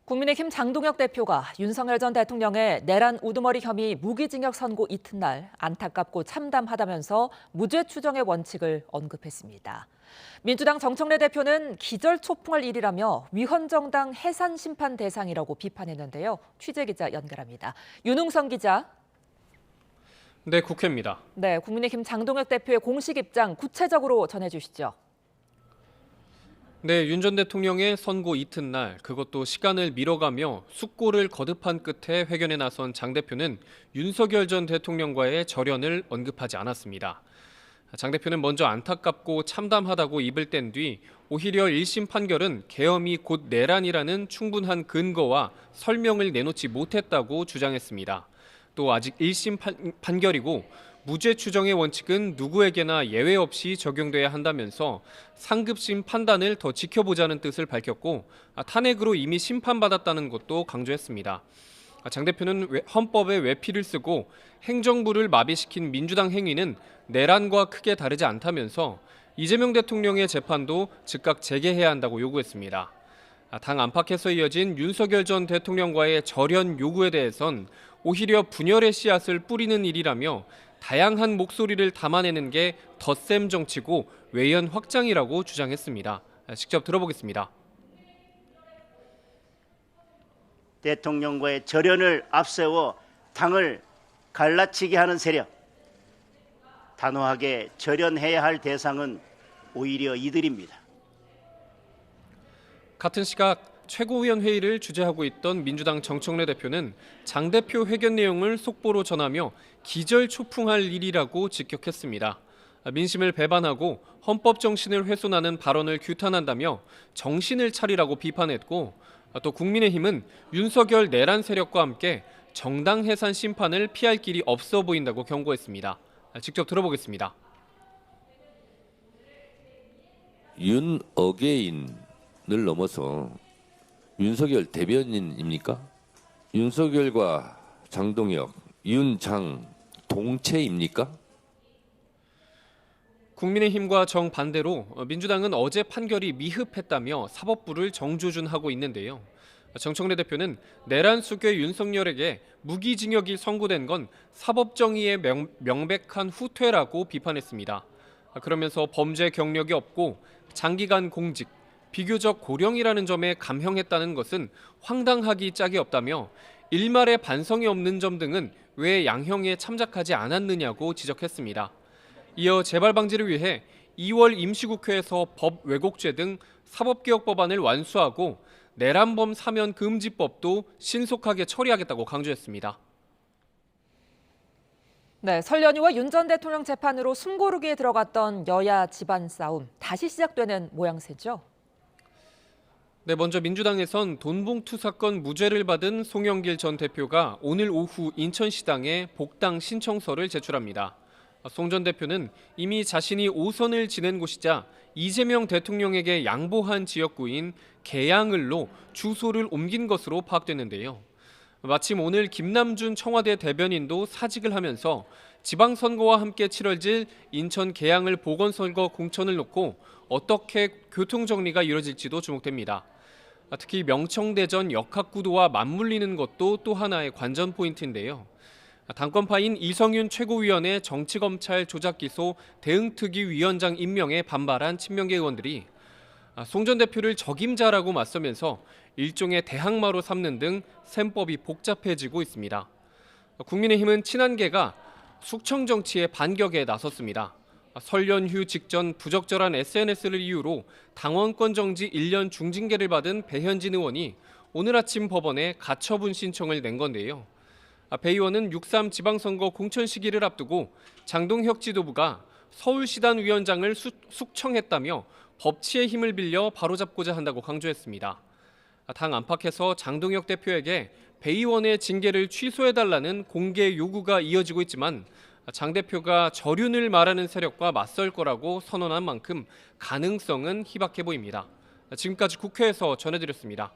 국민의힘 장동혁 대표가 윤석열 전 대통령의 내란 우두머리 혐의 무기징역 선고 이튿날 안타깝고 참담하다면서 무죄 추정의 원칙을 언급했습니다. 민주당 정청래 대표는 기절초풍할 일이라며 위헌정당 해산 심판 대상이라고 비판했는데요. 취재기자 연결합니다. 윤웅선 기자. 네, 국회입니다. 네, 국민의힘 장동혁 대표의 공식 입장 구체적으로 전해주시죠. 네, 윤 전 대통령의 선고 이튿날 그것도 시간을 미뤄가며 숙고를 거듭한 끝에 회견에 나선 장 대표는 윤석열 전 대통령과의 절연을 언급하지 않았습니다. 장 대표는 먼저 안타깝고 참담하다고 입을 뗀 뒤 오히려 1심 판결은 계엄이 곧 내란이라는 충분한 근거와 설명을 내놓지 못했다고 주장했습니다. 또 아직 1심 판결이고 무죄 추정의 원칙은 누구에게나 예외 없이 적용돼야 한다면서 상급심 판단을 더 지켜보자는 뜻을 밝혔고 탄핵으로 이미 심판받았다는 것도 강조했습니다. 장 대표는 헌법에 외피를 쓰고 행정부를 마비시킨 민주당 행위는 내란과 크게 다르지 않다면서 이재명 대통령의 재판도 즉각 재개해야 한다고 요구했습니다. 당 안팎에서 이어진 윤석열 전 대통령과의 절연 요구에 대해선 오히려 분열의 씨앗을 뿌리는 일이라며 다양한 목소리를 담아내는 게 덧셈 정치고 외연 확장이라고 주장했습니다. 직접 들어보겠습니다. 대통령과의 절연을 앞세워 당을 갈라치게 하는 세력, 단호하게 절연해야 할 대상은 오히려 이들입니다. 같은 시각 최고위원 회의를 주재하고 있던 민주당 정청래 대표는 장 대표 회견 내용을 속보로 전하며 기절초풍할 일이라고 직격했습니다. 민심을 배반하고 헌법 정신을 훼손하는 발언을 규탄한다며 정신을 차리라고 비판했고 또 국민의힘은 윤석열 내란 세력과 함께 정당 해산 심판을 피할 길이 없어 보인다고 경고했습니다. 직접 들어보겠습니다. 윤 어게인을 넘어서 윤석열 대변인입니까? 윤석열과 장동혁, 윤장 동체입니까? 국민의힘과 정반대로 민주당은 어제 판결이 미흡했다며 사법부를 정조준하고 있는데요. 정청래 대표는 내란 수괴 윤석열에게 무기징역이 선고된 건 사법정의의 명백한 후퇴라고 비판했습니다. 그러면서 범죄 경력이 없고 장기간 공직, 비교적 고령이라는 점에 감형했다는 것은 황당하기 짝이 없다며 일말의 반성이 없는 점 등은 왜 양형에 참작하지 않았느냐고 지적했습니다. 이어 재발 방지를 위해 2월 임시국회에서 법 왜곡죄 등 사법개혁 법안을 완수하고 내란범 사면 금지법도 신속하게 처리하겠다고 강조했습니다. 네, 설 연휴와 윤 전 대통령 재판으로 숨고르기에 들어갔던 여야 집안 싸움 다시 시작되는 모양새죠. 네, 먼저 민주당에선 돈봉투 사건 무죄를 받은 송영길 전 대표가 오늘 오후 인천시당에 복당 신청서를 제출합니다. 송 전 대표는 이미 자신이 5선을 지낸 곳이자 이재명 대통령에게 양보한 지역구인 계양을로 주소를 옮긴 것으로 파악됐는데요. 마침 오늘 김남준 청와대 대변인도 사직을 하면서 지방선거와 함께 치러질 인천 계양을 보건선거 공천을 놓고 어떻게 교통정리가 이뤄질지도 주목됩니다. 특히 명청대전 역학구도와 맞물리는 것도 또 하나의 관전 포인트인데요. 당권파인 이성윤 최고위원의 정치검찰 조작기소 대응특위위원장 임명에 반발한 친명계 의원들이 송 전 대표를 적임자라고 맞서면서 일종의 대항마로 삼는 등 셈법이 복잡해지고 있습니다. 국민의힘은 친한계가 숙청 정치의 반격에 나섰습니다. 설 연휴 직전 부적절한 SNS를 이유로 당원권 정지 1년 중징계를 받은 배현진 의원이 오늘 아침 법원에 가처분 신청을 낸 건데요. 배 의원은 6.3 지방선거 공천 시기를 앞두고 장동혁 지도부가 서울시당 위원장을 숙청했다며 법치의 힘을 빌려 바로잡고자 한다고 강조했습니다. 당 안팎에서 장동혁 대표에게 배 의원의 징계를 취소해달라는 공개 요구가 이어지고 있지만 장 대표가 절윤을 말하는 세력과 맞설 거라고 선언한 만큼 가능성은 희박해 보입니다. 지금까지 국회에서 전해드렸습니다.